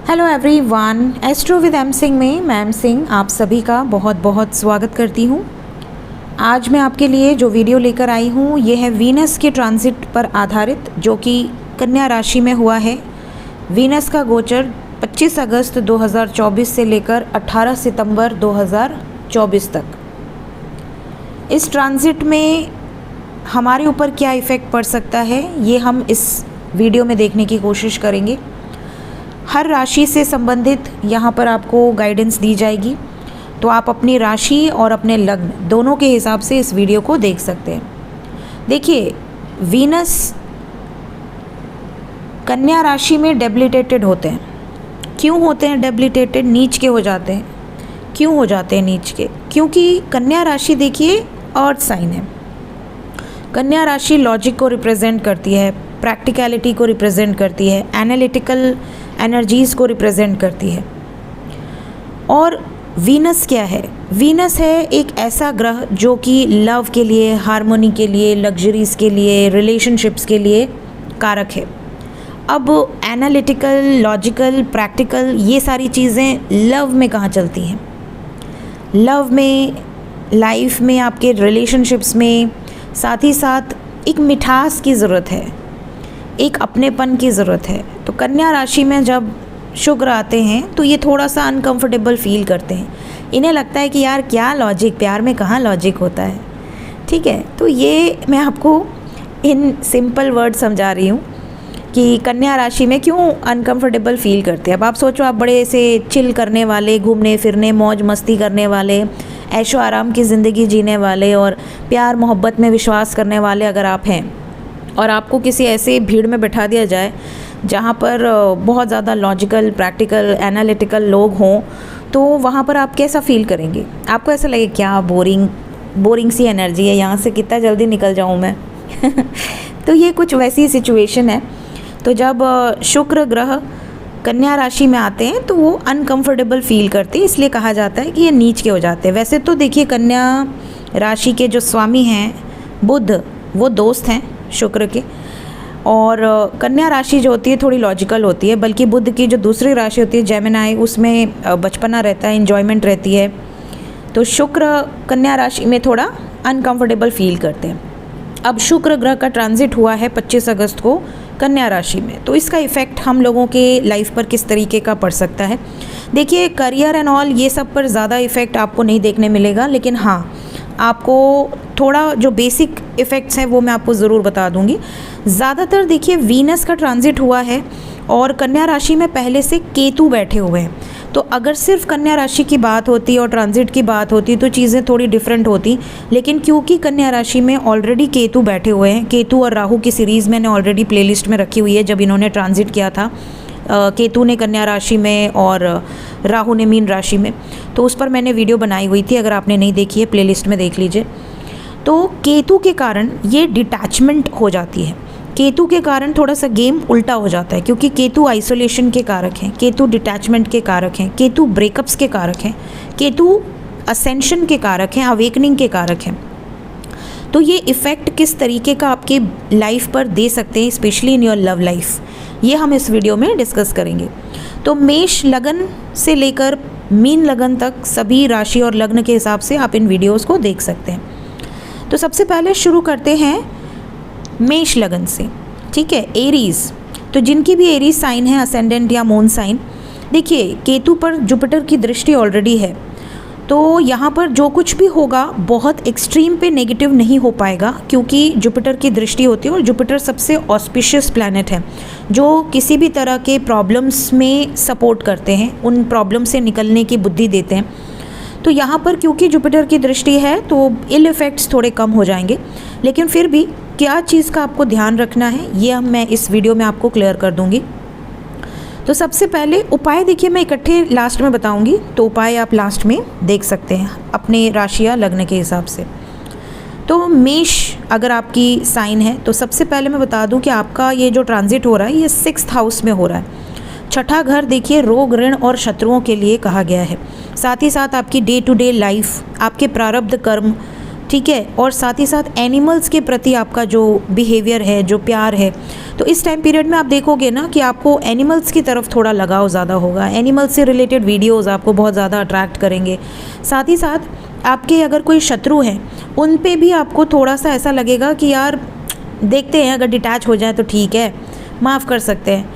Hello everyone, astro with M Singh में मैं M Singh आप सभी का बहुत बहुत स्वागत करती हूँ। आज मैं आपके लिए जो वीडियो लेकर आई हूँ ये है वीनस के ट्रांजिट पर आधारित, जो कि कन्या राशि में हुआ है। वीनस का गोचर 25 अगस्त 2024 से लेकर 18 सितंबर 2024 तक। इस ट्रांजिट में हमारे ऊपर क्या इफ़ेक्ट पड़ सकता है ये हम इस वीडियो में देखने की कोशिश करेंगे। हर राशि से संबंधित यहाँ पर आपको गाइडेंस दी जाएगी, तो आप अपनी राशि और अपने लग्न दोनों के हिसाब से इस वीडियो को देख सकते हैं। देखिए, वीनस कन्या राशि में डेबिलिटेटेड होते हैं। क्यों होते हैं डेबिलिटेटेड? नीच के हो जाते हैं। क्यों हो जाते हैं नीच के? क्योंकि कन्या राशि देखिए अर्थ साइन है। कन्या राशि लॉजिक को रिप्रेजेंट करती है, प्रैक्टिकलिटी को रिप्रेजेंट करती है, एनालिटिकल एनर्जीज़ को रिप्रेजेंट करती है। और वीनस क्या है? वीनस है एक ऐसा ग्रह जो कि लव के लिए, हार्मोनी के लिए, लग्जरीज के लिए, रिलेशनशिप्स के लिए कारक है। अब एनालिटिकल, लॉजिकल, प्रैक्टिकल ये सारी चीज़ें लव में कहाँ चलती हैं? लव में, लाइफ में, आपके रिलेशनशिप्स में साथ ही साथ एक मिठास की ज़रूरत है, एक अपनेपन की ज़रूरत है। तो कन्या राशि में जब शुक्र आते हैं तो ये थोड़ा सा अनकंफर्टेबल फील करते हैं। इन्हें लगता है कि यार क्या लॉजिक, प्यार में कहाँ लॉजिक होता है। ठीक है, तो ये मैं आपको इन सिंपल वर्ड समझा रही हूँ कि कन्या राशि में क्यों अनकंफर्टेबल फील करते हैं। अब आप सोचो, आप बड़े से चिल करने वाले, घूमने फिरने, मौज मस्ती करने वाले, ऐशो आराम की ज़िंदगी जीने वाले और प्यार मोहब्बत में विश्वास करने वाले अगर आप हैं, और आपको किसी ऐसे भीड़ में बैठा दिया जाए जहाँ पर बहुत ज़्यादा लॉजिकल, प्रैक्टिकल, एनालिटिकल लोग हों, तो वहाँ पर आप कैसा फील करेंगे? आपको ऐसा लगे क्या बोरिंग सी एनर्जी है, यहाँ से कितना जल्दी निकल जाऊँ मैं। तो ये कुछ वैसी सिचुएशन है। तो जब शुक्र ग्रह कन्या राशि में आते हैं तो वो अनकंफर्टेबल फील करते हैं, इसलिए कहा जाता है कि ये नीच के हो जाते हैं। वैसे तो देखिए, कन्या राशि के जो स्वामी हैं बुध, वो दोस्त हैं शुक्र के, और कन्या राशि जो होती है थोड़ी लॉजिकल होती है, बल्कि बुध की जो दूसरी राशि होती है जेमिनी, उसमें बचपना रहता है, एंजॉयमेंट रहती है। तो शुक्र कन्या राशि में थोड़ा अनकंफर्टेबल फील करते हैं। अब शुक्र ग्रह का ट्रांजिट हुआ है 25 अगस्त को कन्या राशि में, तो इसका इफ़ेक्ट हम लोगों के लाइफ पर किस तरीके का पड़ सकता है? देखिए, करियर एंड ऑल ये सब पर ज़्यादा इफ़ेक्ट आपको नहीं देखने मिलेगा, लेकिन हाँ, आपको थोड़ा जो बेसिक इफ़ेक्ट्स हैं वो मैं आपको ज़रूर बता दूंगी। ज़्यादातर देखिए, वीनस का ट्रांजिट हुआ है और कन्या राशि में पहले से केतु बैठे हुए हैं। तो अगर सिर्फ कन्या राशि की बात होती और ट्रांजिट की बात होती तो चीज़ें थोड़ी डिफरेंट होती, लेकिन क्योंकि कन्या राशि में ऑलरेडी केतु बैठे हुए हैं, केतु और राहु की सीरीज़ मैंने ऑलरेडी प्लेलिस्ट में रखी हुई है। जब इन्होंने ट्रांजिट किया था, केतु ने कन्या राशि में और राहु ने मीन राशि में, तो उस पर मैंने वीडियो बनाई हुई थी। अगर आपने नहीं देखी है, प्लेलिस्ट में देख लीजिए। तो केतु के कारण ये डिटैचमेंट हो जाती है। केतु के कारण थोड़ा सा गेम उल्टा हो जाता है, क्योंकि केतु आइसोलेशन के कारक हैं, केतु डिटैचमेंट के कारक हैं, केतु ब्रेकअप्स के कारक हैं, केतु असेंशन के कारक हैं, अवेकनिंग के कारक हैं। तो ये इफ़ेक्ट किस तरीके का आपकी लाइफ पर दे सकते हैं, specially in your love life, ये हम इस वीडियो में डिस्कस करेंगे। तो मेष लगन से लेकर मीन लगन तक सभी राशि और लग्न के हिसाब से आप इन वीडियोस को देख सकते हैं। तो सबसे पहले शुरू करते हैं मेष लगन से। ठीक है, एरीज, तो जिनकी भी एरीज साइन है, असेंडेंट या मून साइन, देखिए केतु पर जुपिटर की दृष्टि ऑलरेडी है, तो यहाँ पर जो कुछ भी होगा बहुत एक्सट्रीम पे नेगेटिव नहीं हो पाएगा, क्योंकि जुपिटर की दृष्टि होती है और जुपिटर सबसे ऑस्पिशियस प्लैनेट है जो किसी भी तरह के प्रॉब्लम्स में सपोर्ट करते हैं, उन प्रॉब्लम से निकलने की बुद्धि देते हैं। तो यहाँ पर क्योंकि जुपिटर की दृष्टि है तो इल इफ़ेक्ट्स थोड़े कम हो जाएंगे, लेकिन फिर भी क्या चीज़ का आपको ध्यान रखना है ये मैं इस वीडियो में आपको क्लियर कर दूँगी। तो सबसे पहले उपाय देखिए, मैं इकट्ठे लास्ट में बताऊंगी, तो उपाय आप लास्ट में देख सकते हैं अपने राशि या लग्न के हिसाब से। तो मेष अगर आपकी साइन है तो सबसे पहले मैं बता दूं कि आपका ये जो ट्रांजिट हो रहा है ये 6th हाउस में हो रहा है। छठा घर देखिए रोग, ऋण और शत्रुओं के लिए कहा गया है। साथ ही साथ आपकी डे टू डे लाइफ, आपके प्रारब्ध कर्म, ठीक है, और साथ ही साथ एनिमल्स के प्रति आपका जो बिहेवियर है, जो प्यार है, तो इस टाइम पीरियड में आप देखोगे ना कि आपको एनिमल्स की तरफ थोड़ा लगाव ज़्यादा होगा। एनिमल्स से रिलेटेड वीडियोस आपको बहुत ज़्यादा अट्रैक्ट करेंगे। साथ ही साथ आपके अगर कोई शत्रु हैं उन पे भी आपको थोड़ा सा ऐसा लगेगा कि यार देखते हैं, अगर डिटैच हो जाए तो ठीक है, माफ़ कर सकते हैं,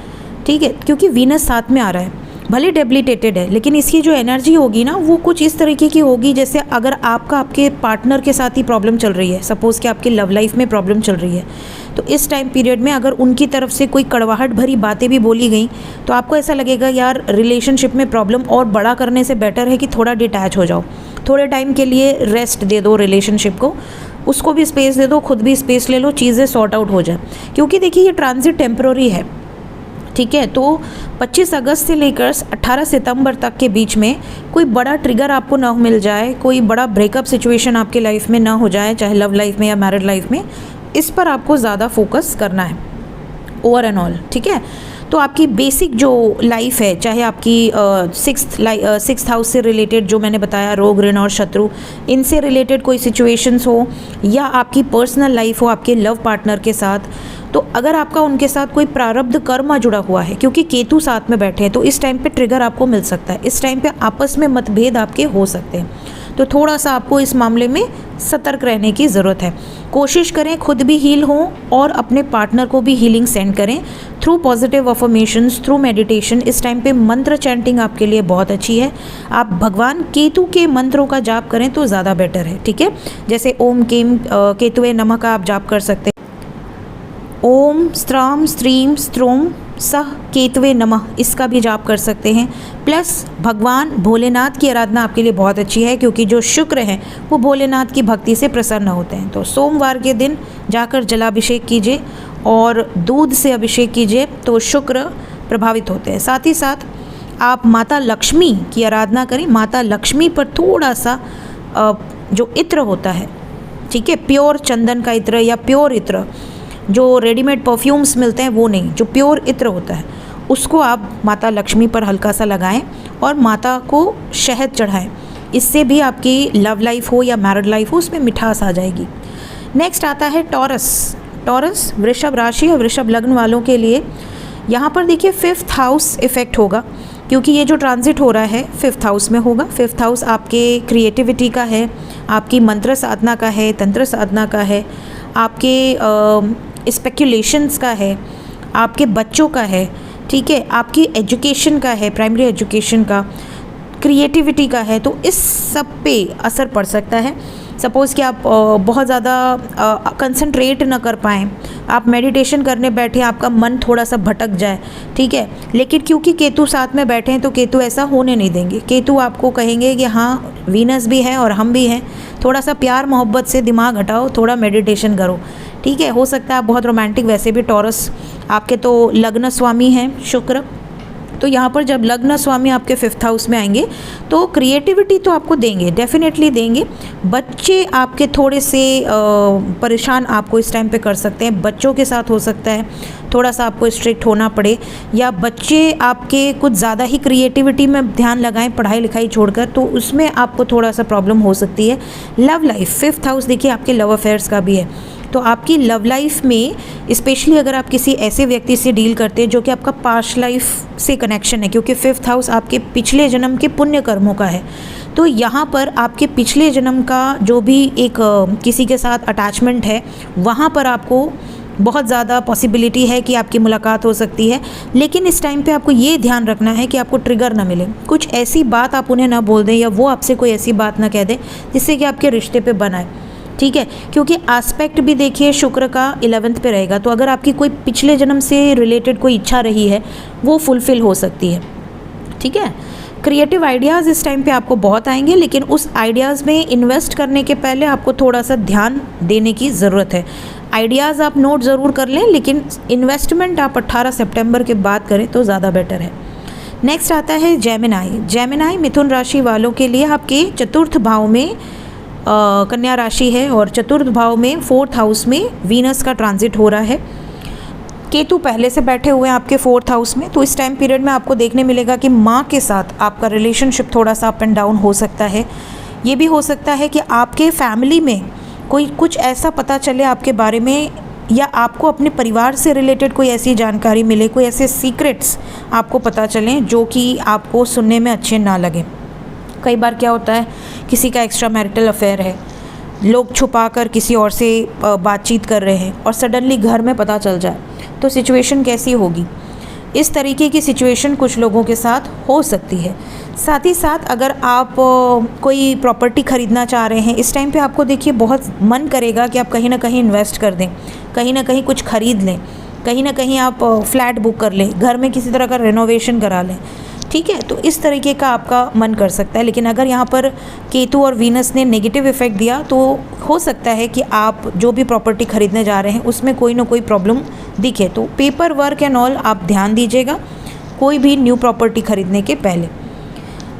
ठीक है, क्योंकि वीनस साथ में आ रहा है। भले डेबिलिटेटेड है लेकिन इसकी जो एनर्जी होगी ना वो कुछ इस तरीके की होगी जैसे अगर आपके पार्टनर के साथ ही प्रॉब्लम चल रही है, सपोज़ कि आपकी लव लाइफ में प्रॉब्लम चल रही है, तो इस टाइम पीरियड में अगर उनकी तरफ से कोई कड़वाहट भरी बातें भी बोली गई तो आपको ऐसा लगेगा यार रिलेशनशिप में प्रॉब्लम और बड़ा करने से बेटर है कि थोड़ा डिटैच हो जाओ, थोड़े टाइम के लिए रेस्ट दे दो रिलेशनशिप को, उसको भी स्पेस दे दो, खुद भी स्पेस ले लो, चीज़ें सॉर्ट आउट हो जाए। क्योंकि देखिए ये ट्रांजिट टेम्पररी है, ठीक है। तो 25 अगस्त से लेकर 18 सितंबर तक के बीच में कोई बड़ा ट्रिगर आपको ना मिल जाए, कोई बड़ा ब्रेकअप सिचुएशन आपके लाइफ में ना हो जाए, चाहे लव लाइफ में या मैरिड लाइफ में, इस पर आपको ज़्यादा फोकस करना है ओवर एंड ऑल, ठीक है। तो आपकी बेसिक जो लाइफ है, चाहे आपकी सिक्स्थ हाउस से रिलेटेड जो मैंने बताया रोग, ऋण और शत्रु, इनसे रिलेटेड कोई सिचुएशंस हो या आपकी पर्सनल लाइफ हो आपके लव पार्टनर के साथ, तो अगर आपका उनके साथ कोई प्रारब्ध कर्म जुड़ा हुआ है, क्योंकि केतु साथ में बैठे हैं, तो इस टाइम पे ट्रिगर आपको मिल सकता है, इस टाइम पे आपस में मतभेद आपके हो सकते हैं। तो थोड़ा सा आपको इस मामले में सतर्क रहने की ज़रूरत है। कोशिश करें खुद भी हील हों और अपने पार्टनर को भी हीलिंग सेंड करें through positive affirmations, through meditation. इस टाइम पे मंत्र चैंटिंग आपके लिए बहुत अच्छी है। आप भगवान केतु के मंत्रों का जाप करें तो ज़्यादा बेटर है, ठीक है। जैसे ओम केम केतुवे नमः का आप जाप कर सकते हैं, ओम स्त्राम स्त्रीम स्त्रोम सह केतवे नमः, इसका भी जाप कर सकते हैं। प्लस भगवान भोलेनाथ की आराधना आपके लिए बहुत अच्छी है, क्योंकि जो शुक्र हैं वो भोलेनाथ की भक्ति से प्रसन्न होते हैं। तो सोमवार के दिन जाकर जलाभिषेक कीजिए और दूध से अभिषेक कीजिए, तो शुक्र प्रभावित होते हैं। साथ ही साथ आप माता लक्ष्मी की आराधना करें। माता लक्ष्मी पर थोड़ा सा जो इत्र होता है, ठीक है, प्योर चंदन का इत्र या प्योर इत्र, जो रेडीमेड परफ्यूम्स मिलते हैं वो नहीं, जो प्योर इत्र होता है उसको आप माता लक्ष्मी पर हल्का सा लगाएं और माता को शहद चढ़ाएं। इससे भी आपकी लव लाइफ हो या मैरिड लाइफ हो उसमें मिठास आ जाएगी। नेक्स्ट आता है टॉरस। टॉरस वृषभ राशि और वृषभ लग्न वालों के लिए यहाँ पर देखिए 5th हाउस इफेक्ट होगा, क्योंकि ये जो ट्रांजिट हो रहा है 5th हाउस में होगा। 5th हाउस आपके क्रिएटिविटी का है, आपकी मंत्र साधना का है, तंत्र साधना का है, आपके स्पेक्युलेशंस का है, आपके बच्चों का है, ठीक है, आपकी एजुकेशन का है, प्राइमरी एजुकेशन का, क्रिएटिविटी का है। तो इस सब पे असर पड़ सकता है। सपोज़ कि आप बहुत ज़्यादा कंसंट्रेट ना कर पाएँ, आप मेडिटेशन करने बैठे, आपका मन थोड़ा सा भटक जाए, ठीक है, लेकिन क्योंकि केतु साथ में बैठे हैं तो केतु ऐसा होने नहीं देंगे। केतु आपको कहेंगे कि हाँ वीनस भी है और हम भी हैं, थोड़ा सा प्यार मोहब्बत से दिमाग हटाओ, थोड़ा मेडिटेशन करो, ठीक है। हो सकता है आप बहुत रोमांटिक, वैसे भी टॉरस आपके तो लग्न स्वामी हैं शुक्र, तो यहाँ पर जब लग्न स्वामी आपके 5th हाउस में आएंगे तो क्रिएटिविटी तो आपको देंगे, डेफिनेटली देंगे। बच्चे आपके थोड़े से परेशान आपको इस टाइम पे कर सकते हैं, बच्चों के साथ हो सकता है थोड़ा सा आपको स्ट्रिक्ट होना पड़े, या बच्चे आपके कुछ ज़्यादा ही क्रिएटिविटी में ध्यान लगाएं पढ़ाई लिखाई छोड़कर, तो उसमें आपको थोड़ा सा प्रॉब्लम हो सकती है। लव लाइफ 5th हाउस देखिए आपके लव अफेयर्स का भी है, तो आपकी लव लाइफ में स्पेशली अगर आप किसी ऐसे व्यक्ति से डील करते हैं जो कि आपका पास्ट लाइफ से कनेक्शन है, क्योंकि 5th हाउस आपके पिछले जन्म के पुण्य कर्मों का है, तो यहाँ पर आपके पिछले जन्म का जो भी एक किसी के साथ अटैचमेंट है वहाँ पर आपको बहुत ज़्यादा पॉसिबिलिटी है कि आपकी मुलाकात हो सकती है। लेकिन इस टाइम पे आपको ये ध्यान रखना है कि आपको ट्रिगर ना मिले, कुछ ऐसी बात आप उन्हें ना बोल दें या वो आपसे कोई ऐसी बात ना कह दें जिससे कि आपके रिश्ते पे बनाए, ठीक है। क्योंकि एस्पेक्ट भी देखिए शुक्र का 11th पे रहेगा, तो अगर आपकी कोई पिछले जन्म से रिलेटेड कोई इच्छा रही है वो फुलफ़िल हो सकती है, ठीक है। क्रिएटिव आइडियाज़ इस टाइम पे आपको बहुत आएंगे, लेकिन उस आइडियाज़ में इन्वेस्ट करने के पहले आपको थोड़ा सा ध्यान देने की ज़रूरत है। आइडियाज़ आप नोट ज़रूर कर लें, लेकिन इन्वेस्टमेंट आप 18 सितंबर के बाद करें तो ज़्यादा बेटर है। नेक्स्ट आता है जेमिनाई। जेमिनाई मिथुन राशि वालों के लिए आपके 4th भाव में कन्या राशि है और 4th भाव में 4th हाउस में वीनस का ट्रांजिट हो रहा है। केतु पहले से बैठे हुए हैं आपके 4th हाउस में, तो इस टाइम पीरियड में आपको देखने मिलेगा कि माँ के साथ आपका रिलेशनशिप थोड़ा सा अप एंड डाउन हो सकता है। ये भी हो सकता है कि आपके फैमिली में कोई कुछ ऐसा पता चले आपके बारे में, या आपको अपने परिवार से रिलेटेड कोई ऐसी जानकारी मिले, कोई ऐसे सीक्रेट्स आपको पता चलें जो कि आपको सुनने में अच्छे ना लगें। कई बार क्या होता है, किसी का एक्स्ट्रा मैरिटल अफेयर है, लोग छुपा कर किसी और से बातचीत कर रहे हैं और सडनली घर में पता चल जाए, तो सिचुएशन कैसी होगी। इस तरीके की सिचुएशन कुछ लोगों के साथ हो सकती है। साथ ही साथ अगर आप कोई प्रॉपर्टी ख़रीदना चाह रहे हैं, इस टाइम पे आपको देखिए बहुत मन करेगा कि आप कहीं ना कहीं इन्वेस्ट कर दें, कहीं ना कहीं कुछ ख़रीद लें, कहीं ना कहीं आप फ्लैट बुक कर लें, घर में किसी तरह का रेनोवेशन करा लें, ठीक है। तो इस तरीके का आपका मन कर सकता है। लेकिन अगर यहाँ पर केतु और वीनस ने नेगेटिव इफेक्ट दिया तो हो सकता है कि आप जो भी प्रॉपर्टी खरीदने जा रहे हैं उसमें कोई ना कोई प्रॉब्लम दिखे। तो पेपर वर्क एंड ऑल आप ध्यान दीजिएगा कोई भी न्यू प्रॉपर्टी खरीदने के पहले।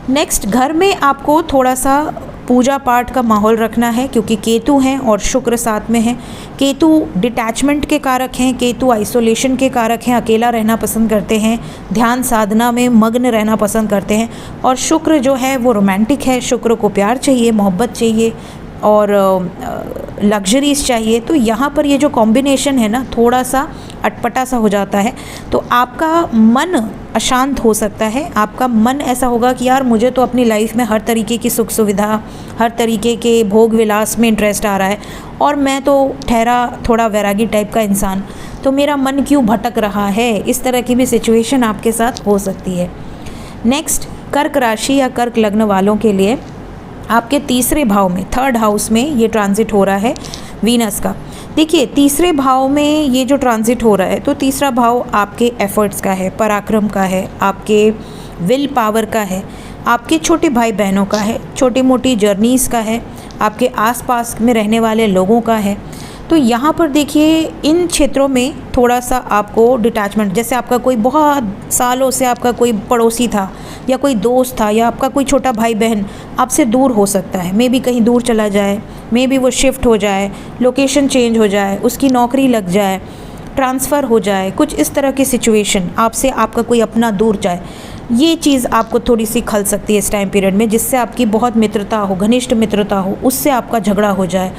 नेक्स्ट, घर में आपको थोड़ा सा पूजा पाठ का माहौल रखना है, क्योंकि केतु हैं और शुक्र साथ में है। केतु डिटैचमेंट के कारक हैं, केतु आइसोलेशन के कारक हैं, अकेला रहना पसंद करते हैं, ध्यान साधना में मग्न रहना पसंद करते हैं। और शुक्र जो है वो रोमांटिक है, शुक्र को प्यार चाहिए, मोहब्बत चाहिए और लग्जरीज चाहिए। तो यहाँ पर ये जो कॉम्बिनेशन है ना, थोड़ा सा अटपटा सा हो जाता है, तो आपका मन अशांत हो सकता है। आपका मन ऐसा होगा कि यार मुझे तो अपनी लाइफ में हर तरीके की सुख सुविधा, हर तरीके के भोग विलास में इंटरेस्ट आ रहा है और मैं तो ठहरा थोड़ा वैरागी टाइप का इंसान, तो मेरा मन क्यों भटक रहा है। इस तरह की भी सिचुएशन आपके साथ हो सकती है। नेक्स्ट, कर्क राशि या कर्क लग्न वालों के लिए आपके तीसरे भाव में, थर्ड हाउस में ये ट्रांजिट हो रहा है वीनस का। देखिए तीसरे भाव में ये जो ट्रांजिट हो रहा है, तो तीसरा भाव आपके एफर्ट्स का है, पराक्रम का है, आपके विल पावर का है, आपके छोटे भाई बहनों का है, छोटी मोटी जर्नीज़ का है, आपके आसपास में रहने वाले लोगों का है। तो यहाँ पर देखिए इन क्षेत्रों में थोड़ा सा आपको डिटैचमेंट, जैसे आपका कोई बहुत सालों से आपका कोई पड़ोसी था या कोई दोस्त था या आपका कोई छोटा भाई बहन आपसे दूर हो सकता है, मे बी कहीं दूर चला जाए, मे बी वो शिफ्ट हो जाए, लोकेशन चेंज हो जाए, उसकी नौकरी लग जाए, ट्रांसफ़र हो जाए, कुछ इस तरह की सिचुएशन, आपसे आपका कोई अपना दूर जाए, ये चीज़ आपको थोड़ी सी खल सकती है इस टाइम पीरियड में, जिससे आपकी बहुत मित्रता हो, घनिष्ठ मित्रता हो, उससे आपका झगड़ा हो जाए,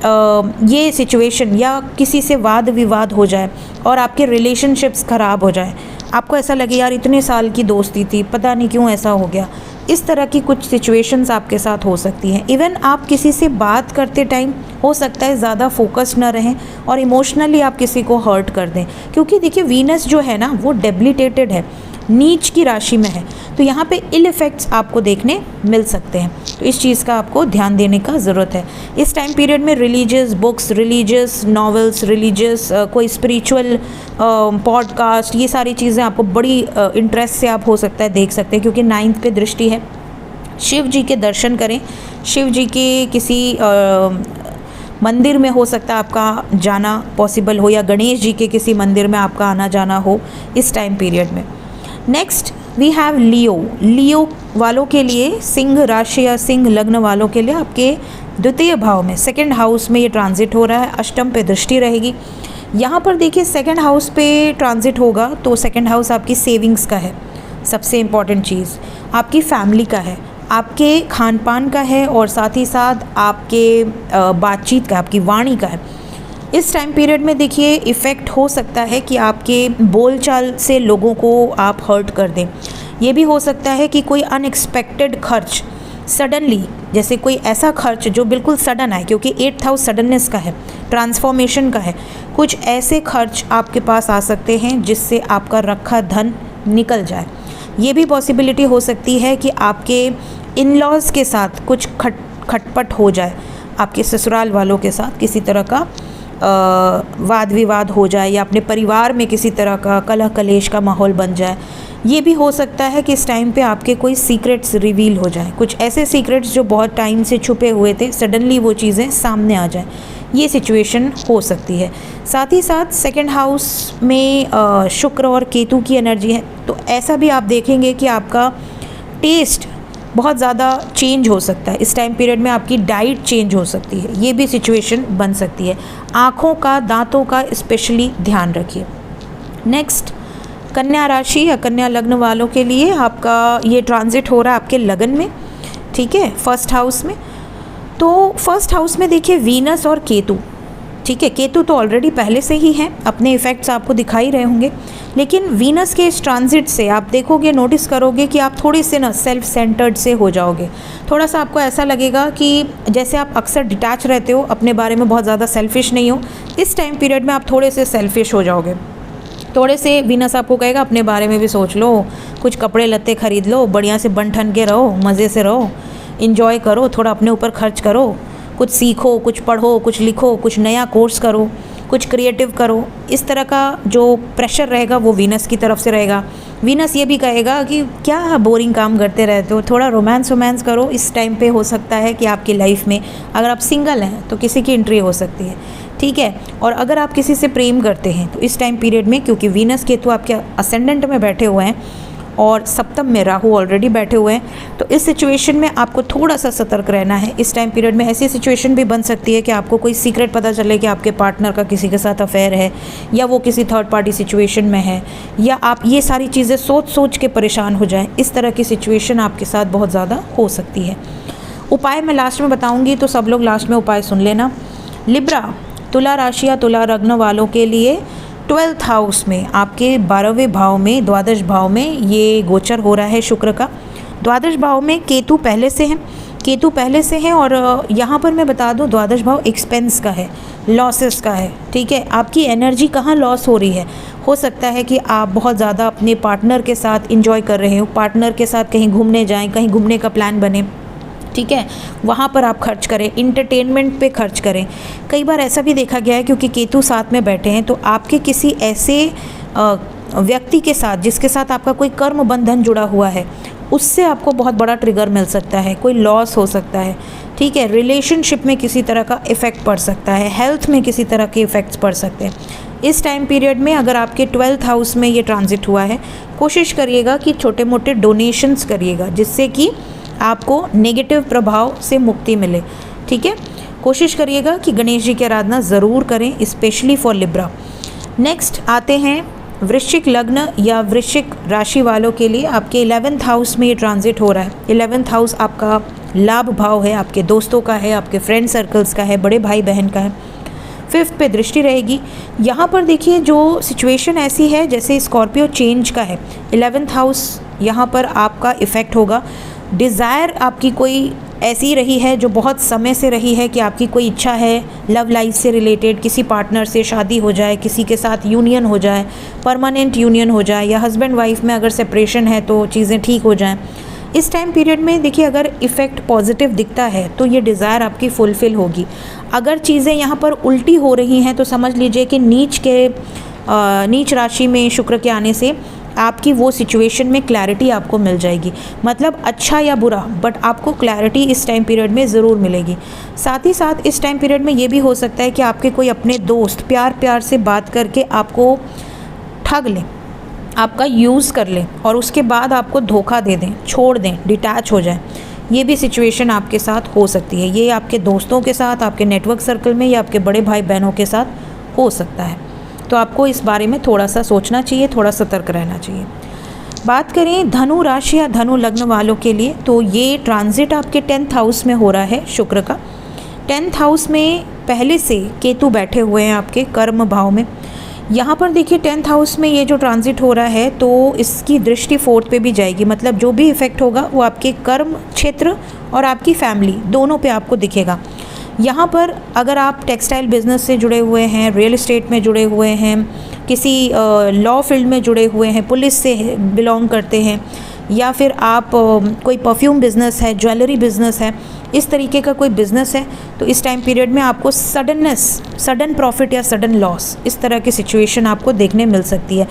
ये सिचुएशन, या किसी से वाद विवाद हो जाए और आपके रिलेशनशिप्स ख़राब हो जाए, आपको ऐसा लगे यार इतने साल की दोस्ती थी, पता नहीं क्यों ऐसा हो गया। इस तरह की कुछ सिचुएशंस आपके साथ हो सकती हैं। इवन आप किसी से बात करते टाइम हो सकता है ज़्यादा फोकस ना रहें और इमोशनली आप किसी को हर्ट कर दें, क्योंकि देखिए वीनस जो है ना वो डेबिलिटेटेड है, नीच की राशि में है, तो यहाँ पे इल इफ़ेक्ट्स आपको देखने मिल सकते हैं। तो इस चीज़ का आपको ध्यान देने का ज़रूरत है। इस टाइम पीरियड में religious books, religious novels, religious कोई स्पिरिचुअल पॉडकास्ट, ये सारी चीज़ें आपको बड़ी इंटरेस्ट से आप हो सकता है देख सकते हैं, क्योंकि 9th पे दृष्टि है। शिव जी के दर्शन करें, शिव जी के किसी मंदिर में हो सकता है आपका जाना पॉसिबल हो, या गणेश जी के किसी मंदिर में आपका आना जाना हो इस टाइम पीरियड में। नेक्स्ट वी हैव लियो। लियो वालों के लिए, सिंह राशि या सिंह लग्न वालों के लिए आपके द्वितीय भाव में, सेकंड हाउस में ये ट्रांजिट हो रहा है, अष्टम पे दृष्टि रहेगी। यहाँ पर देखिए सेकंड हाउस पे ट्रांजिट होगा तो सेकंड हाउस आपकी सेविंग्स का है, सबसे इम्पॉर्टेंट चीज़ आपकी फैमिली का है, आपके खान पान का है और साथ ही साथ आपके बातचीत का, आपकी वाणी का है। इस टाइम पीरियड में देखिए इफ़ेक्ट हो सकता है कि आपके बोलचाल से लोगों को आप हर्ट कर दें। ये भी हो सकता है कि कोई अनएक्सपेक्टेड खर्च सडनली, जैसे कोई ऐसा खर्च जो बिल्कुल सडन आए, क्योंकि 8th हाउस सडननेस का है, ट्रांसफॉर्मेशन का है, कुछ ऐसे खर्च आपके पास आ सकते हैं जिससे आपका रखा धन निकल जाए। ये भी पॉसिबिलिटी हो सकती है कि आपके इन लॉज के साथ कुछ खटपट हो जाए, आपके ससुराल वालों के साथ किसी तरह का वाद विवाद हो जाए, या अपने परिवार में किसी तरह का कलह कलेश का माहौल बन जाए। ये भी हो सकता है कि इस टाइम पे आपके कोई सीक्रेट्स रिवील हो जाए, कुछ ऐसे सीक्रेट्स जो बहुत टाइम से छुपे हुए थे, सडनली वो चीज़ें सामने आ जाएं। ये सिचुएशन हो सकती है। साथ ही साथ सेकंड हाउस में शुक्र और केतु की एनर्जी है, तो ऐसा भी आप देखेंगे कि आपका टेस्ट बहुत ज़्यादा चेंज हो सकता है। इस टाइम पीरियड में आपकी डाइट चेंज हो सकती है, ये भी सिचुएशन बन सकती है। आँखों का, दांतों का स्पेशली ध्यान रखिए। नेक्स्ट, कन्या राशि या कन्या लग्न वालों के लिए आपका ये ट्रांजिट हो रहा है आपके लगन में, ठीक है, फर्स्ट हाउस में। तो फर्स्ट हाउस में देखिए वीनस और केतु, ठीक है। केतु तो ऑलरेडी पहले से ही है, अपने इफ़ेक्ट्स आपको दिखाई रहे होंगे, लेकिन वीनस के इस ट्रांजिट से आप देखोगे, नोटिस करोगे कि आप थोड़े से ना सेल्फ सेंटर्ड से हो जाओगे। थोड़ा सा आपको ऐसा लगेगा कि जैसे आप अक्सर डिटैच रहते हो, अपने बारे में बहुत ज़्यादा सेल्फिश नहीं हो, इस टाइम पीरियड में आप थोड़े से सेल्फिश हो जाओगे। थोड़े से वीनस आपको कहेगा अपने बारे में भी सोच लो, कुछ कपड़े लत्ते खरीद लो, बढ़िया से बन ठन के रहो, मज़े से रहो, इन्जॉय करो, थोड़ा अपने ऊपर खर्च करो, कुछ सीखो, कुछ पढ़ो, कुछ लिखो, कुछ नया कोर्स करो, कुछ क्रिएटिव करो। इस तरह का जो प्रेशर रहेगा वो वीनस की तरफ से रहेगा। वीनस ये भी कहेगा कि क्या बोरिंग काम करते रहते हो, थोड़ा रोमांस करो। इस टाइम पे हो सकता है कि आपकी लाइफ में अगर आप सिंगल हैं तो किसी की एंट्री हो सकती है, ठीक है। और अगर आप किसी से प्रेम करते हैं तो इस टाइम पीरियड में, क्योंकि वीनस केतु आपके असेंडेंट में बैठे हुए हैं और सप्तम में राहु ऑलरेडी बैठे हुए हैं, तो इस सिचुएशन में आपको थोड़ा सा सतर्क रहना है। इस टाइम पीरियड में ऐसी सिचुएशन भी बन सकती है कि आपको कोई सीक्रेट पता चले कि आपके पार्टनर का किसी के साथ अफेयर है, या वो किसी थर्ड पार्टी सिचुएशन में है, या आप ये सारी चीज़ें सोच के परेशान हो जाएं। इस तरह की सिचुएशन आपके साथ बहुत ज़्यादा हो सकती है। उपाय मैं लास्ट में बताऊँगी, तो सब लोग लास्ट में उपाय सुन लेना। लिब्रा, तुला राशि या तुला लग्न वालों के लिए 12th हाउस में, आपके 12वें भाव में, द्वादश भाव में ये गोचर हो रहा है शुक्र का। द्वादश भाव में केतु पहले से हैं, और यहाँ पर मैं बता दूँ द्वादश भाव एक्सपेंस का है, लॉसेस का है, ठीक है। आपकी एनर्जी कहाँ लॉस हो रही है, हो सकता है कि आप बहुत ज़्यादा अपने पार्टनर के साथ इंजॉय कर रहे हो, पार्टनर के साथ कहीं घूमने जाएँ, कहीं घूमने का प्लान बने, ठीक है, वहाँ पर आप खर्च करें, इंटरटेनमेंट पे खर्च करें। कई बार ऐसा भी देखा गया है, क्योंकि केतु साथ में बैठे हैं, तो आपके किसी ऐसे व्यक्ति के साथ जिसके साथ आपका कोई कर्म बंधन जुड़ा हुआ है, उससे आपको बहुत बड़ा ट्रिगर मिल सकता है, कोई लॉस हो सकता है, ठीक है। रिलेशनशिप में किसी तरह का इफ़ेक्ट पड़ सकता है, हेल्थ में किसी तरह के इफ़ेक्ट्स पड़ सकते हैं। इस टाइम पीरियड में अगर आपके 12th हाउस में ये ट्रांजिट हुआ है, कोशिश करिएगा कि छोटे मोटे डोनेशंस करिएगा, जिससे कि आपको नेगेटिव प्रभाव से मुक्ति मिले, ठीक है। कोशिश करिएगा कि गणेश जी की आराधना ज़रूर करें, स्पेशली फॉर लिब्रा। नेक्स्ट आते हैं वृश्चिक लग्न या वृश्चिक राशि वालों के लिए। आपके 11th हाउस में ये ट्रांजिट हो रहा है। 11th हाउस आपका लाभ भाव है, आपके दोस्तों का है, आपके फ्रेंड सर्कल्स का है, बड़े भाई बहन का है। 5th पे दृष्टि रहेगी। यहाँ पर देखिए जो सिचुएशन ऐसी है जैसे स्कॉर्पियो चेंज का है। 11th हाउस यहाँ पर आपका इफ़ेक्ट होगा। डिज़ायर आपकी कोई ऐसी रही है जो बहुत समय से रही है कि आपकी कोई इच्छा है लव लाइफ से रिलेटेड, किसी पार्टनर से शादी हो जाए, किसी के साथ यूनियन हो जाए, परमानेंट यूनियन हो जाए, या हस्बैंड वाइफ में अगर सेपरेशन है तो चीज़ें ठीक हो जाएं। इस टाइम पीरियड में देखिए अगर इफ़ेक्ट पॉजिटिव दिखता है तो ये डिज़ायर आपकी फुलफ़िल होगी। अगर चीज़ें यहाँ पर उल्टी हो रही हैं तो समझ लीजिए कि नीच राशि में शुक्र के आने से आपकी वो सिचुएशन में क्लैरिटी आपको मिल जाएगी। मतलब अच्छा या बुरा, बट आपको क्लैरिटी इस टाइम पीरियड में ज़रूर मिलेगी। साथ ही साथ इस टाइम पीरियड में ये भी हो सकता है कि आपके कोई अपने दोस्त प्यार से बात करके आपको ठग लें, आपका यूज़ कर लें, और उसके बाद आपको धोखा दे दें, छोड़ दें, डिटैच हो जाएं। ये भी सिचुएशन आपके साथ हो सकती है। ये आपके दोस्तों के साथ, आपके नेटवर्क सर्कल में, या आपके बड़े भाई बहनों के साथ हो सकता है। तो आपको इस बारे में थोड़ा सा सोचना चाहिए, थोड़ा सतर्क रहना चाहिए। बात करें धनु राशि या धनु लग्न वालों के लिए, तो ये ट्रांजिट आपके 10th हाउस में हो रहा है शुक्र का। 10th हाउस में पहले से केतु बैठे हुए हैं आपके कर्म भाव में। यहाँ पर देखिए 10th हाउस में ये जो ट्रांजिट हो रहा है तो इसकी दृष्टि 4th पे भी जाएगी। मतलब जो भी इफ़ेक्ट होगा वो आपके कर्म क्षेत्र और आपकी फैमिली दोनों पे आपको दिखेगा। यहाँ पर अगर आप टेक्सटाइल बिजनेस से जुड़े हुए हैं, रियल एस्टेट में जुड़े हुए हैं, किसी लॉ फील्ड में जुड़े हुए हैं, पुलिस से बिलोंग करते हैं, या फिर आप कोई परफ्यूम बिज़नेस है, ज्वेलरी बिज़नेस है, इस तरीके का कोई बिज़नेस है, तो इस टाइम पीरियड में आपको सडन प्रॉफिट या सडन लॉस, इस तरह की सिचुएशन आपको देखने मिल सकती है।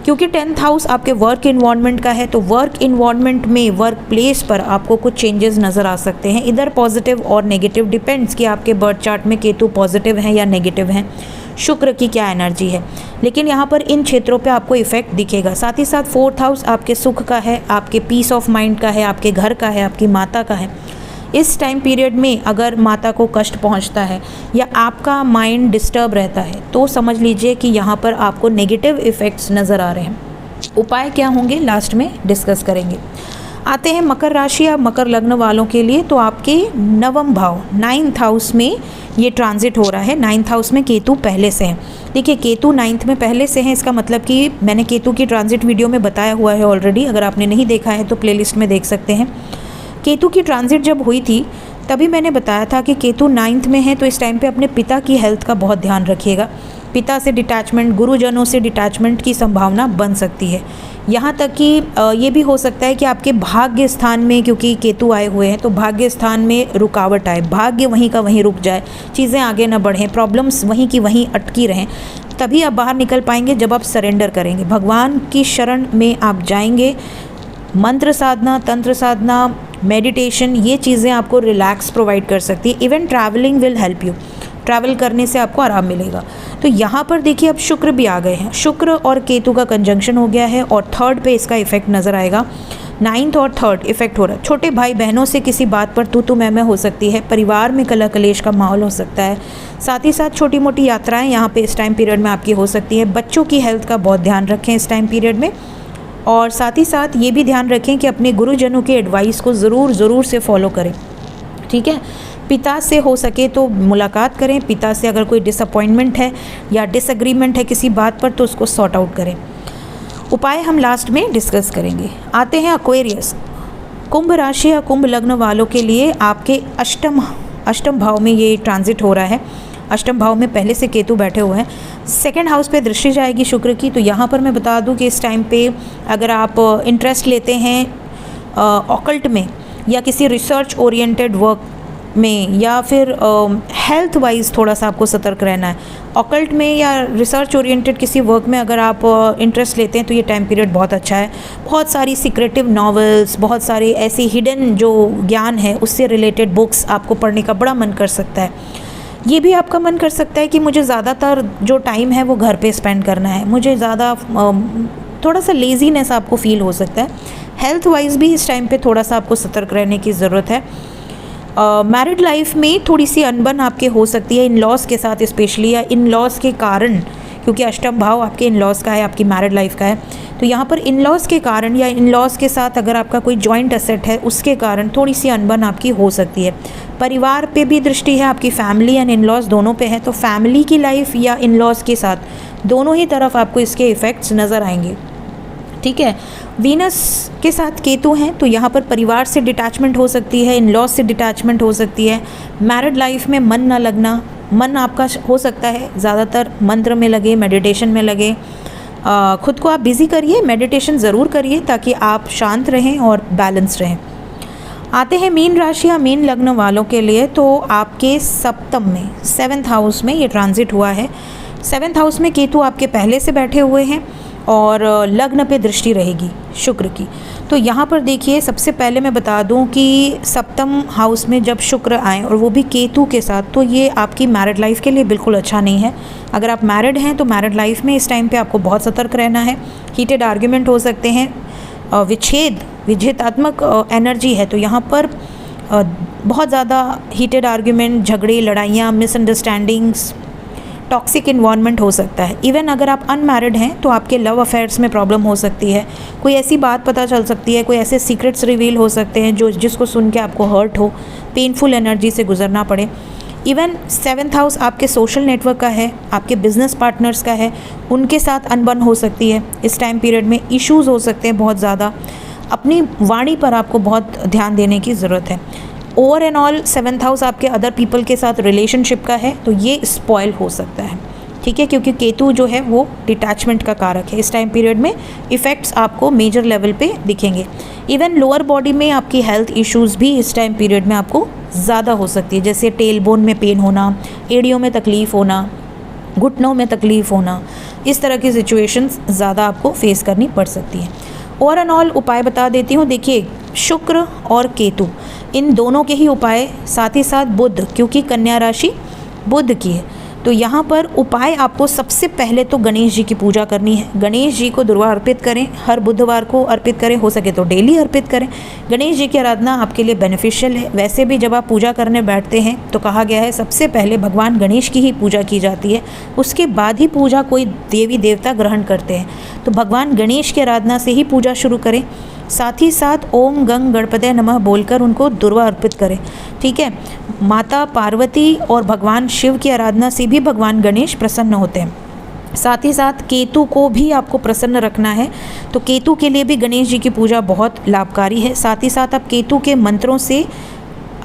क्योंकि 10th हाउस आपके वर्क इन्वायरमेंट का है, तो वर्क इन्वायरमेंट में, वर्क प्लेस पर आपको कुछ चेंजेस नज़र आ सकते हैं। इधर पॉजिटिव और नेगेटिव डिपेंड्स कि आपके बर्थ चार्ट में केतु पॉजिटिव हैं या नेगेटिव हैं, शुक्र की क्या एनर्जी है। लेकिन यहाँ पर इन क्षेत्रों पे आपको इफ़ेक्ट दिखेगा। साथ ही साथ 4th हाउस आपके सुख का है, आपके पीस ऑफ माइंड का है, आपके घर का है, आपकी माता का है। इस टाइम पीरियड में अगर माता को कष्ट पहुंचता है या आपका माइंड डिस्टर्ब रहता है तो समझ लीजिए कि यहाँ पर आपको नेगेटिव इफ़ेक्ट्स नज़र आ रहे हैं। उपाय क्या होंगे लास्ट में डिस्कस करेंगे। आते हैं मकर राशि या मकर लग्न वालों के लिए, तो आपके नवम भाव 9th हाउस में ये ट्रांजिट हो रहा है। 9th हाउस में केतु पहले से है। देखिए केतु 9th में पहले से है, इसका मतलब कि मैंने केतु की ट्रांजिट वीडियो में बताया हुआ है ऑलरेडी, अगर आपने नहीं देखा है तो प्लेलिस्ट में देख सकते हैं। केतु की ट्रांजिट जब हुई थी तभी मैंने बताया था कि केतु 9th में है, तो इस टाइम पे अपने पिता की हेल्थ का बहुत ध्यान रखिएगा। पिता से डिटैचमेंट, गुरुजनों से डिटैचमेंट की संभावना बन सकती है। यहाँ तक कि ये भी हो सकता है कि आपके भाग्य स्थान में, क्योंकि केतु आए हुए हैं, तो भाग्य स्थान में रुकावट आए, भाग्य वहीं का वहीं रुक जाए, चीज़ें आगे ना बढ़ें, प्रॉब्लम्स वहीं की वहीं अटकी रहें। तभी आप बाहर निकल पाएंगे जब आप सरेंडर करेंगे, भगवान की शरण में आप जाएंगे। मंत्र साधना, तंत्र साधना, मेडिटेशन, ये चीज़ें आपको रिलैक्स प्रोवाइड कर सकती है। Even travelling will help you, travel करने से आपको आराम मिलेगा। तो यहाँ पर देखिए अब शुक्र भी आ गए हैं, शुक्र और केतु का कंजंक्शन हो गया है और 3rd पे इसका इफेक्ट नज़र आएगा। 9th और 3rd इफेक्ट हो रहा है। छोटे भाई बहनों से किसी बात पर तू मैं हो सकती है, परिवार में कलह कलेश का माहौल हो सकता है। साथ ही साथ छोटी मोटी यात्राएं यहाँ पे इस टाइम पीरियड में आपकी हो सकती है। बच्चों की हेल्थ का बहुत ध्यान रखें इस टाइम पीरियड में, और साथ ही साथ ये भी ध्यान रखें कि अपने गुरुजनों के एडवाइस को ज़रूर से फॉलो करें, ठीक है। पिता से हो सके तो मुलाकात करें, पिता से अगर कोई डिसअपॉइंटमेंट है या डिसएग्रीमेंट है किसी बात पर तो उसको सॉर्ट आउट करें। उपाय हम लास्ट में डिस्कस करेंगे। आते हैं एक्वेरियस, कुंभ राशि या कुंभ लग्न वालों के लिए आपके अष्टम भाव में ये ट्रांजिट हो रहा है। अष्टम भाव में पहले से केतु बैठे हुए हैं। 2nd हाउस पे दृष्टि जाएगी शुक्र की। तो यहाँ पर मैं बता दूँ कि इस टाइम पे अगर आप इंटरेस्ट लेते हैं ऑकल्ट में या किसी रिसर्च ओरिएंटेड वर्क में, या फिर हेल्थ वाइज थोड़ा सा आपको सतर्क रहना है। ऑकल्ट में या रिसर्च ओरिएंटेड किसी वर्क में अगर आप इंटरेस्ट लेते हैं तो ये टाइम पीरियड बहुत अच्छा है। बहुत सारी सीक्रेटिव नॉवेल्स, बहुत सारी ऐसी हिडन जो ज्ञान है उससे रिलेटेड बुक्स आपको पढ़ने का बड़ा मन कर सकता है। ये भी आपका मन कर सकता है कि मुझे ज़्यादातर जो टाइम है वो घर पे स्पेंड करना है, मुझे ज़्यादा थोड़ा सा लेज़ीनेस आपको फील हो सकता है। हेल्थ वाइज भी इस टाइम पे थोड़ा सा आपको सतर्क रहने की ज़रूरत है। मैरिड लाइफ में थोड़ी सी अनबन आपके हो सकती है इन लॉज के साथ स्पेशली, या इन लॉज के कारण, क्योंकि अष्टम भाव आपके इन लॉज का है, आपकी मैरिड लाइफ का है। तो यहाँ पर इन लॉज के कारण या इन लॉज के साथ अगर आपका कोई जॉइंट एसेट है उसके कारण थोड़ी सी अनबन आपकी हो सकती है। परिवार पे भी दृष्टि है, आपकी फैमिली एंड इन लॉज दोनों पे है, तो फैमिली की लाइफ या इन लॉज के साथ दोनों ही तरफ आपको इसके इफ़ेक्ट्स नज़र आएंगे, ठीक है। वीनस के साथ केतु हैं तो यहाँ पर परिवार से डिटैचमेंट हो सकती है, इन लॉज से डिटैचमेंट हो सकती है। मैरिड लाइफ में मन ना लगना, मन आपका हो सकता है ज़्यादातर मंत्र में लगे, मेडिटेशन में लगे। खुद को आप बिज़ी करिए, मेडिटेशन ज़रूर करिए ताकि आप शांत रहें और बैलेंस रहें। आते हैं मीन राशि या मीन लग्न वालों के लिए, तो आपके सप्तम में 7th हाउस में ये ट्रांजिट हुआ है। 7th हाउस में केतु आपके पहले से बैठे हुए हैं और लग्न पे दृष्टि रहेगी शुक्र की। तो यहाँ पर देखिए सबसे पहले मैं बता दूँ कि सप्तम हाउस में जब शुक्र आए और वो भी केतु के साथ, तो ये आपकी मैरिड लाइफ के लिए बिल्कुल अच्छा नहीं है। अगर आप मैरिड हैं तो मैरिड लाइफ में इस टाइम पे आपको बहुत सतर्क रहना है। हीटेड आर्ग्यूमेंट हो सकते हैं, विच्छेदात्मक एनर्जी है, तो यहाँ पर बहुत ज़्यादा हीटेड आर्ग्यूमेंट, झगड़े, लड़ाइयाँ, मिसअंडरस्टैंडिंग्स, टॉक्सिक इन्वायरमेंट हो सकता है। इवन अगर आप अनमैरिड हैं तो आपके लव अफेयर्स में प्रॉब्लम हो सकती है, कोई ऐसी बात पता चल सकती है, कोई ऐसे सीक्रेट्स रिवील हो सकते हैं जिसको सुन के आपको हर्ट हो, पेनफुल एनर्जी से गुजरना पड़े। इवन 7th हाउस आपके सोशल नेटवर्क का है, आपके बिजनेस पार्टनर्स का है, उनके साथ अनबन हो सकती है। इस टाइम पीरियड में इश्यूज़ हो सकते हैं बहुत ज़्यादा। अपनी वाणी पर आपको बहुत ध्यान देने की ज़रूरत है। Over and all 7th house आपके अदर पीपल के साथ रिलेशनशिप का है, तो ये स्पॉइल हो सकता है, ठीक है, क्योंकि केतु जो है वो डिटैचमेंट का कारक है। इस टाइम पीरियड में इफ़ेक्ट्स आपको मेजर लेवल पे दिखेंगे। इवन लोअर बॉडी में आपकी हेल्थ इश्यूज़ भी इस टाइम पीरियड में आपको ज़्यादा हो सकती है, जैसे टेल बोन में पेन होना, एड़ियों में तकलीफ़ होना, घुटनों में तकलीफ़ होना, इस तरह की सिचुएशंस ज़्यादा आपको फेस करनी पड़ सकती है। ओवर एंड ऑल उपाय बता देती हूँ। देखिए शुक्र और केतु इन दोनों के ही उपाय, साथ ही साथ बुध, क्योंकि कन्या राशि बुध की है, तो यहाँ पर उपाय आपको सबसे पहले तो गणेश जी की पूजा करनी है। गणेश जी को दुर्वा अर्पित करें, हर बुधवार को अर्पित करें, हो सके तो डेली अर्पित करें। गणेश जी की आराधना आपके लिए बेनिफिशियल है। वैसे भी जब आप पूजा करने बैठते हैं तो कहा गया है सबसे पहले भगवान गणेश की ही पूजा की जाती है, उसके बाद ही पूजा कोई देवी देवता ग्रहण करते हैं। तो भगवान गणेश की आराधना से ही पूजा शुरू करें। साथ ही साथ ओम गंग गणपतये नमः बोलकर उनको दुर्वा अर्पित करें। ठीक है, माता पार्वती और भगवान शिव की आराधना से भी भगवान गणेश प्रसन्न होते हैं। साथ ही साथ केतु को भी आपको प्रसन्न रखना है, तो केतु के लिए भी गणेश जी की पूजा बहुत लाभकारी है। साथ ही साथ आप केतु के मंत्रों से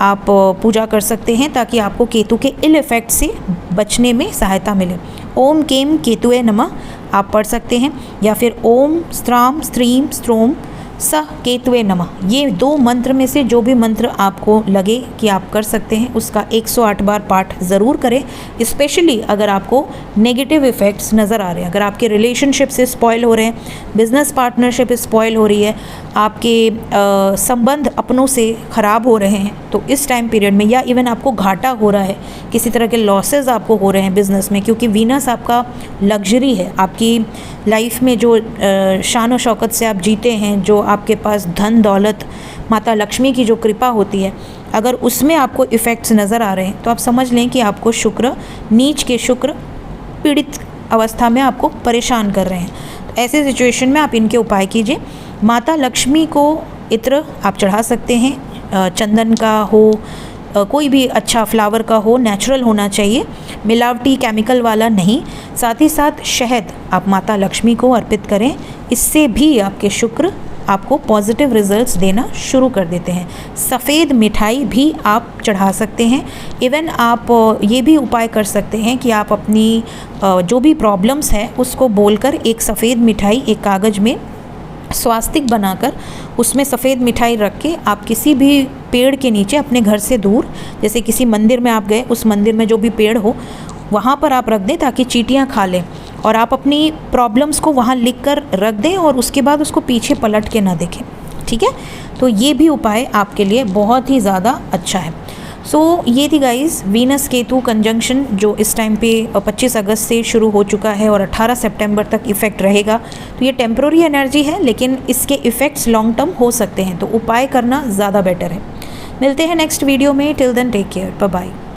आप पूजा कर सकते हैं ताकि आपको केतु के इल इफ़ेक्ट से बचने में सहायता मिले। ओम केम केतुए नमः आप पढ़ सकते हैं, या फिर ओम स्त्राम स्त्रीम स्त्रोम स केतुए नमः। ये 2 मंत्र में से जो भी मंत्र आपको लगे कि आप कर सकते हैं उसका 108 बार पाठ ज़रूर करें। स्पेशली अगर आपको नेगेटिव इफ़ेक्ट्स नज़र आ रहे हैं, अगर आपके रिलेशनशिप से स्पॉइल हो रहे हैं, बिजनेस पार्टनरशिप स्पॉइल हो रही है, आपके संबंध अपनों से ख़राब हो रहे हैं, तो इस टाइम पीरियड में, या इवन आपको घाटा हो रहा है, किसी तरह के लॉसेस आपको हो रहे हैं बिज़नेस में, क्योंकि वीनस आपका लग्जरी है, आपकी लाइफ में जो शान और शौकत से आप जीते हैं, जो आपके पास धन दौलत माता लक्ष्मी की जो कृपा होती है, अगर उसमें आपको इफ़ेक्ट्स नज़र आ रहे हैं तो आप समझ लें कि आपको शुक्र, नीच के शुक्र पीड़ित अवस्था में आपको परेशान कर रहे हैं। तो ऐसे सिचुएशन में आप इनके उपाय कीजिए। माता लक्ष्मी को इत्र आप चढ़ा सकते हैं, चंदन का हो, कोई भी अच्छा फ्लावर का हो, नेचुरल होना चाहिए, मिलावटी केमिकल वाला नहीं। साथ ही साथ शहद आप माता लक्ष्मी को अर्पित करें, इससे भी आपके शुक्र आपको पॉजिटिव रिजल्ट्स देना शुरू कर देते हैं। सफ़ेद मिठाई भी आप चढ़ा सकते हैं। इवन आप ये भी उपाय कर सकते हैं कि आप अपनी जो भी प्रॉब्लम्स हैं उसको बोलकर एक सफ़ेद मिठाई एक कागज़ में स्वास्तिक बनाकर उसमें सफ़ेद मिठाई रख के आप किसी भी पेड़ के नीचे अपने घर से दूर, जैसे किसी मंदिर में आप गए, उस मंदिर में जो भी पेड़ हो वहाँ पर आप रख दें ताकि चींटियाँ खा लें, और आप अपनी प्रॉब्लम्स को वहाँ लिख कर रख दें और उसके बाद उसको पीछे पलट के ना देखें। ठीक है, तो ये भी उपाय आपके लिए बहुत ही ज़्यादा अच्छा है। सो ये थी गाइस वीनस केतु कंजंक्शन जो इस टाइम पे 25 अगस्त से शुरू हो चुका है और 18 सितंबर तक इफ़ेक्ट रहेगा। तो ये टेम्प्रोरी एनर्जी है, लेकिन इसके इफ़ेक्ट्स लॉन्ग टर्म हो सकते हैं, तो उपाय करना ज़्यादा बेटर है। मिलते हैं नेक्स्ट वीडियो में। Till then take care, bye bye.